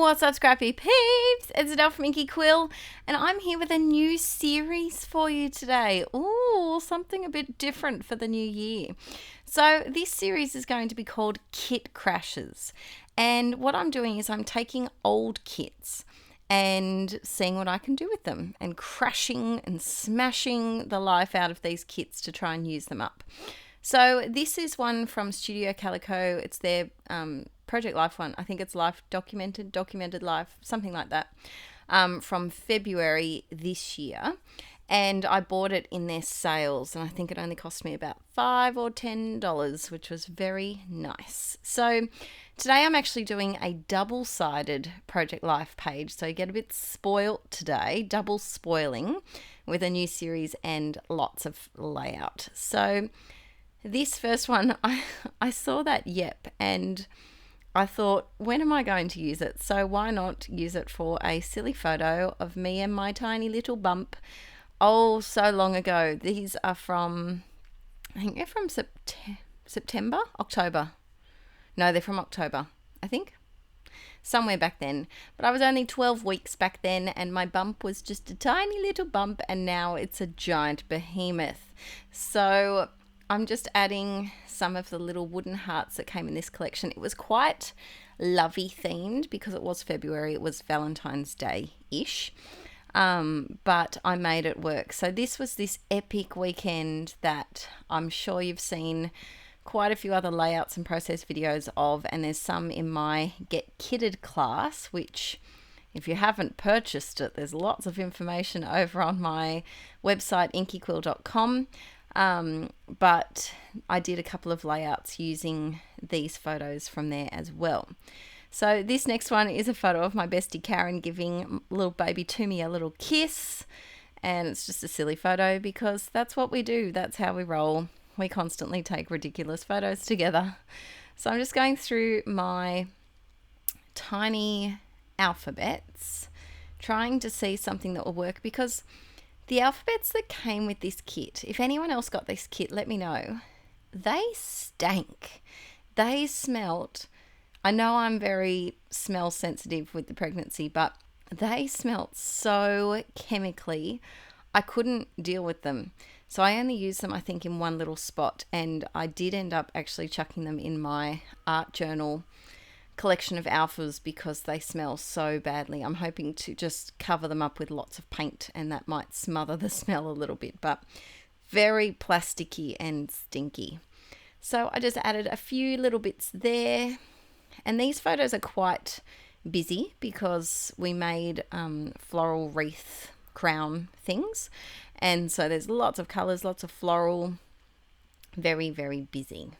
What's up, Scrappy Peeps? It's Adele from Inkie Quill, and I'm here with a new series for you today. Ooh, something a bit different for the new year. So this series is going to be called Kit Crashes, and what I'm doing is I'm taking old kits and seeing what I can do with them and crashing and smashing the life out of these kits to try and use them up. So this is one from Studio Calico. It's their Project Life one. I think it's Life Documented Life, something like that, from February this year. And I bought it in their sales, and I think it only cost me about $5 or $10, which was very nice. So today I'm actually doing a double-sided Project Life page, so you get a bit spoilt today, double spoiling, with a new series and lots of layout. So this first one, I saw that and I thought, when am I going to use it? So why not use it for a silly photo of me and my tiny little bump? Oh, so long ago. These are from, I think they're from September, October. No, they're from October, I think. Somewhere back then. But I was only 12 weeks back then, and my bump was just a tiny little bump, and now it's a giant behemoth. So I'm just adding some of the little wooden hearts that came in this collection. It was quite lovey themed because it was February. It was Valentine's Day-ish. But I made it work. So this was this epic weekend that I'm sure you've seen quite a few other layouts and process videos of, and there's some in my Get Kitted class, which if you haven't purchased it, there's lots of information over on my website, inkiequill.com. But I did a couple of layouts using these photos from there as well. So this next one is a photo of my bestie Karen giving little baby Toomey a little kiss, and it's just a silly photo because that's what we do. That's how we roll. We constantly take ridiculous photos together. So I'm just going through my tiny alphabets, trying to see something that will work, because the alphabets that came with this kit, if anyone else got this kit, let me know. They stank. They smelt. I know I'm very smell sensitive with the pregnancy, but they smelt so chemically, I couldn't deal with them. So I only used them, I think, in one little spot, and I did end up actually chucking them in my art journal collection of alphas because they smell so badly. I'm hoping to just cover them up with lots of paint, and that might smother the smell a little bit, but very plasticky and stinky. So I just added a few little bits there. And these photos are quite busy because we made floral wreath crown things. And so there's lots of colours, lots of floral, very, very busy.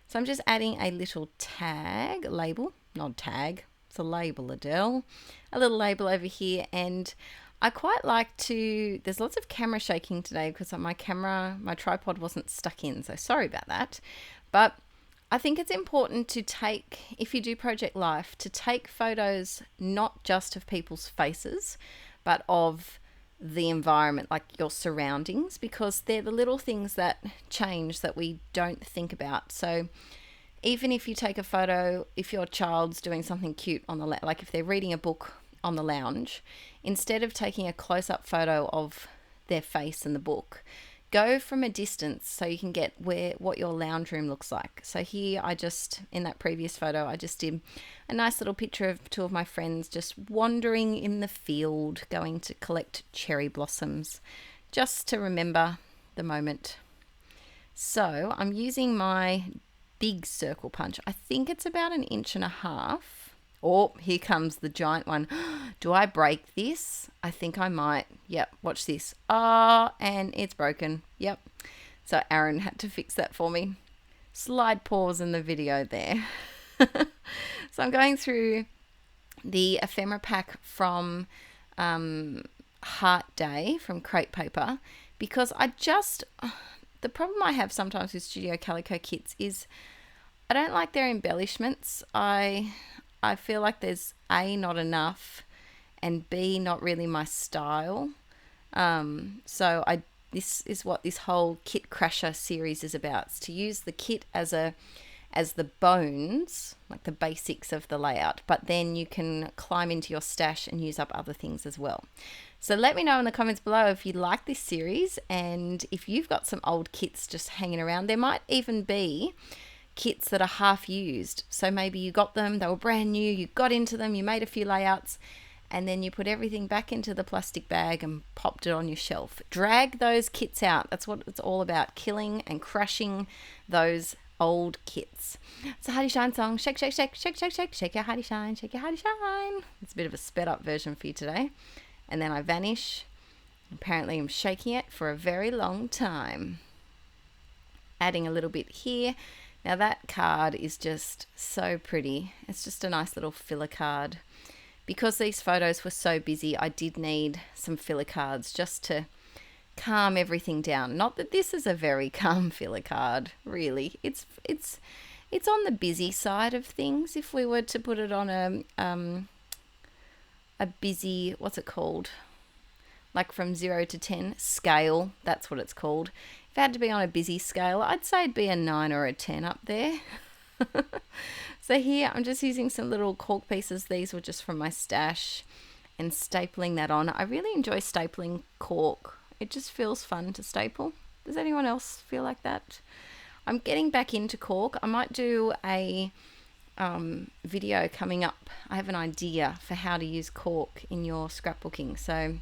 So I'm just adding a little tag, label, not tag, it's a label, Adele. A little label over here, and I quite like to, there's lots of camera shaking today because my tripod wasn't stuck in, so sorry about that. But I think it's important to take, if you do Project Life, to take photos not just of people's faces, but of the environment, like your surroundings, because they're the little things that change that we don't think about. So even if you take a photo, if your child's doing something cute on the like if they're reading a book on the lounge, instead of taking a close-up photo of their face and the book, go from a distance so you can get what your lounge room looks like. So here in that previous photo, I just did a nice little picture of two of my friends just wandering in the field, going to collect cherry blossoms, just to remember the moment. So I'm using my big circle punch. I think it's about 1.5 inches. Oh, here comes the giant one. Do I break this? I think I might. Yep, watch this. And it's broken. Yep. So Aaron had to fix that for me. Slide pause in the video there. So I'm going through the ephemera pack from Heart Day from Crate Paper, because the problem I have sometimes with Studio Calico kits is I don't like their embellishments. I feel like there's A, not enough, and B, not really my style. So this is what this whole Kit Crasher series is about. It's to use the kit as as the bones, like the basics of the layout, but then you can climb into your stash and use up other things as well. So let me know in the comments below if you like this series and if you've got some old kits just hanging around. There might even be kits that are half used. So maybe you got them, they were brand new, you got into them, you made a few layouts, and then you put everything back into the plastic bag and popped it on your shelf. Drag those kits out. That's what it's all about, killing and crushing those old kits. It's a Heidi Shine song. Shake, shake, shake, shake, shake, shake, shake your Heidi Shine, shake your Heidi Shine. It's a bit of a sped up version for you today. And then I vanish. Apparently I'm shaking it for a very long time. Adding a little bit here. Now that card is just so pretty. It's just a nice little filler card. Because these photos were so busy, I did need some filler cards just to calm everything down. Not that this is a very calm filler card, really. It's on the busy side of things. If we were to put it on a busy, what's it called? Like from 0 to 10 scale, that's what it's called. If it had to be on a busy scale, I'd say it'd be a 9 or a 10 up there. So here I'm just using some little cork pieces. These were just from my stash and stapling that on. I really enjoy stapling cork. It just feels fun to staple. Does anyone else feel like that? I'm getting back into cork. I might do a video coming up. I have an idea for how to use cork in your scrapbooking, so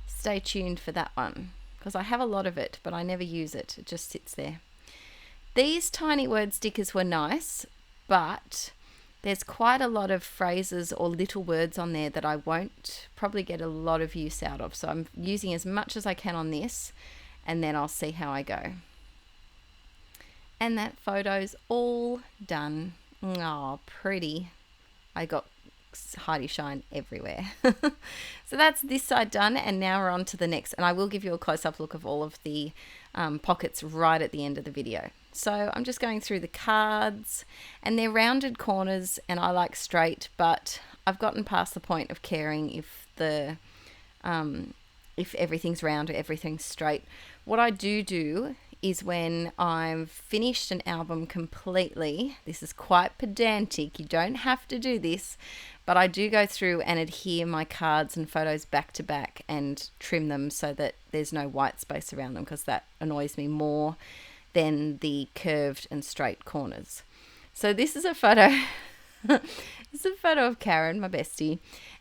stay tuned for that one, because I have a lot of it but I never use it. It just sits there. These tiny word stickers were nice, but there's quite a lot of phrases or little words on there that I won't probably get a lot of use out of, so I'm using as much as I can on this and then I'll see how I go. And that photo's all done. Oh, pretty. I got Heidi Shine everywhere. So that's this side done, and now we're on to the next, and I will give you a close-up look of all of the pockets right at the end of the video. So I'm just going through the cards, and they're rounded corners and I like straight, but I've gotten past the point of caring if everything's round or everything's straight. What I do is when I've finished an album completely, this is quite pedantic, you don't have to do this, but I do go through and adhere my cards and photos back to back and trim them so that there's no white space around them, because that annoys me more than the curved and straight corners. So this is a photo. This is a photo of Karen, my bestie,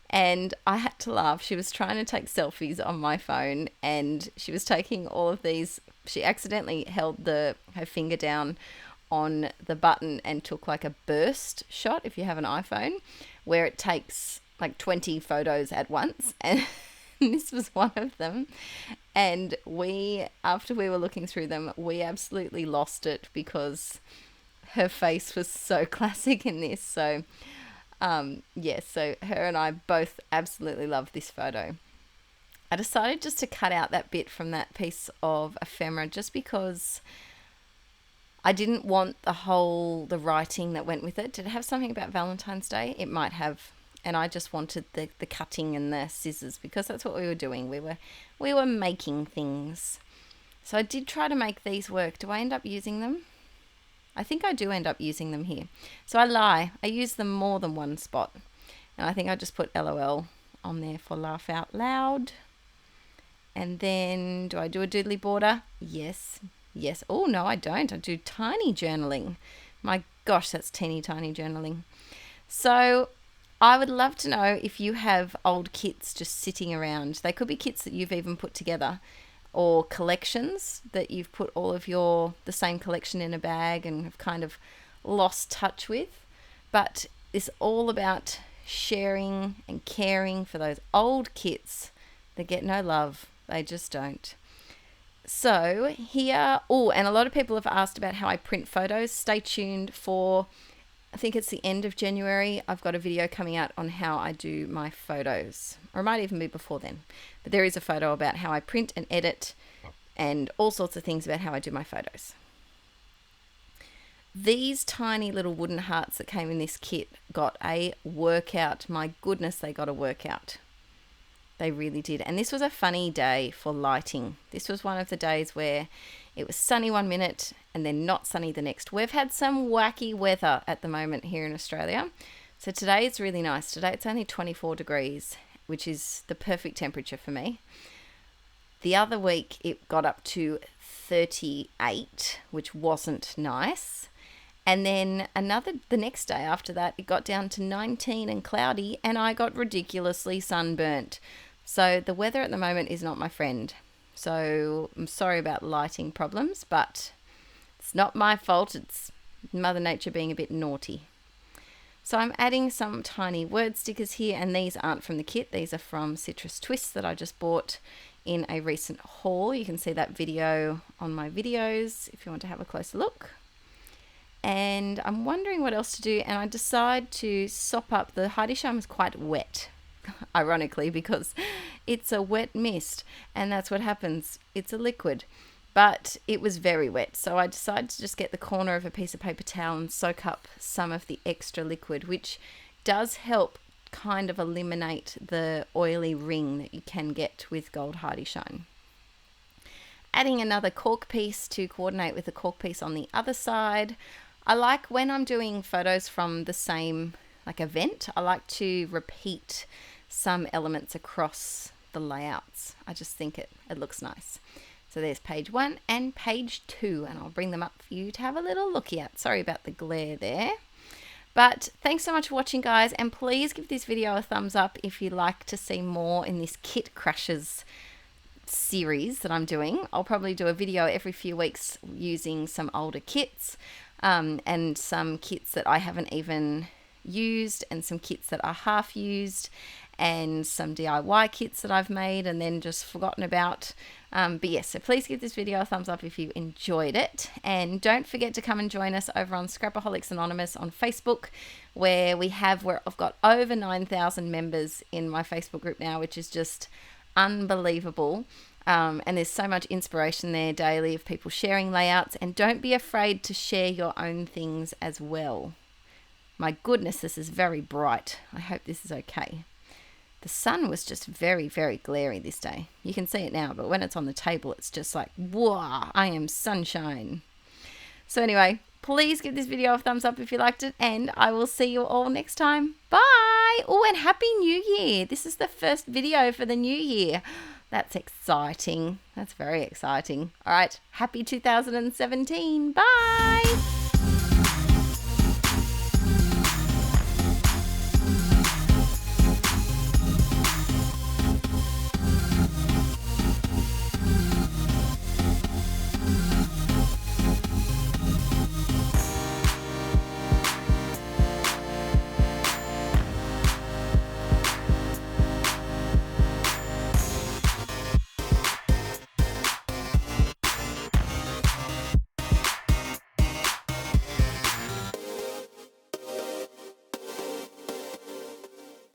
and I had to laugh. She was trying to take selfies on my phone and she was taking all of these. She accidentally held her finger down on the button and took like a burst shot, if you have an iPhone, where it takes like 20 photos at once, and this was one of them. And after we were looking through them, we absolutely lost it because her face was so classic in this. So yes, so her and I both absolutely love this photo. I decided just to cut out that bit from that piece of ephemera just because I didn't want the writing that went with it. Did it have something about Valentine's Day? It might have. And I just wanted the cutting and the scissors, because that's what we were doing. We were making things. So I did try to make these work. Do I end up using them? I think I do end up using them here. So I lie. I use them more than one spot. And I think I just put LOL on there for laugh out loud. And then do I do a doodly border? Yes. Yes. Oh, no, I don't. I do tiny journaling. My gosh, that's teeny tiny journaling. So I would love to know if you have old kits just sitting around. They could be kits that you've even put together, or collections that you've put all of the same collection in a bag and have kind of lost touch with. But it's all about sharing and caring for those old kits that get no love. They just don't. So here, and a lot of people have asked about how I print photos. Stay tuned for, I think it's the end of January. I've got a video coming out on how I do my photos, or it might even be before then. But there is a photo about how I print and edit and all sorts of things about how I do my photos. These tiny little wooden hearts that came in this kit got a workout. My goodness, they got a workout. They really did. And this was a funny day for lighting. This was one of the days where it was sunny one minute and then not sunny the next. We've had some wacky weather at the moment here in Australia. So today it's really nice. Today it's only 24 degrees, which is the perfect temperature for me. The other week it got up to 38, which wasn't nice. And then the next day after that, it got down to 19 and cloudy, and I got ridiculously sunburnt. So the weather at the moment is not my friend. So I'm sorry about lighting problems, but it's not my fault. It's Mother Nature being a bit naughty. So I'm adding some tiny word stickers here, and these aren't from the kit. These are from Citrus Twists that I just bought in a recent haul. You can see that video on my videos if you want to have a closer look. And I'm wondering what else to do, and I decide to sop up. The Heidi Shine was quite wet, ironically, because it's a wet mist, and that's what happens. It's a liquid, but it was very wet. So I decided to just get the corner of a piece of paper towel and soak up some of the extra liquid, which does help kind of eliminate the oily ring that you can get with Gold Heidi Shine. Adding another cork piece to coordinate with the cork piece on the other side. I like when I'm doing photos from the same event, I like to repeat some elements across the layouts. I just think it looks nice. So there's page 1 and page 2, and I'll bring them up for you to have a little look at. Sorry about the glare there. But thanks so much for watching, guys, and please give this video a thumbs up if you'd like to see more in this Kit Crushes series that I'm doing. I'll probably do a video every few weeks using some older kits and some kits that I haven't even used, and some kits that are half used, and some DIY kits that I've made and then just forgotten about. But yes, so please give this video a thumbs up if you enjoyed it, and don't forget to come and join us over on Scrapaholics Anonymous on Facebook, where I've got over 9,000 members in my Facebook group now, which is just unbelievable. And there's so much inspiration there daily of people sharing layouts, and don't be afraid to share your own things as well. My goodness, this is very bright. I hope this is okay. The sun was just very, very glary this day. You can see it now, but when it's on the table, it's just like, whoa, I am sunshine. So anyway, please give this video a thumbs up if you liked it, and I will see you all next time. Bye! Oh, and Happy New Year. This is the first video for the new year. That's exciting. That's very exciting. All right, happy 2017. Bye!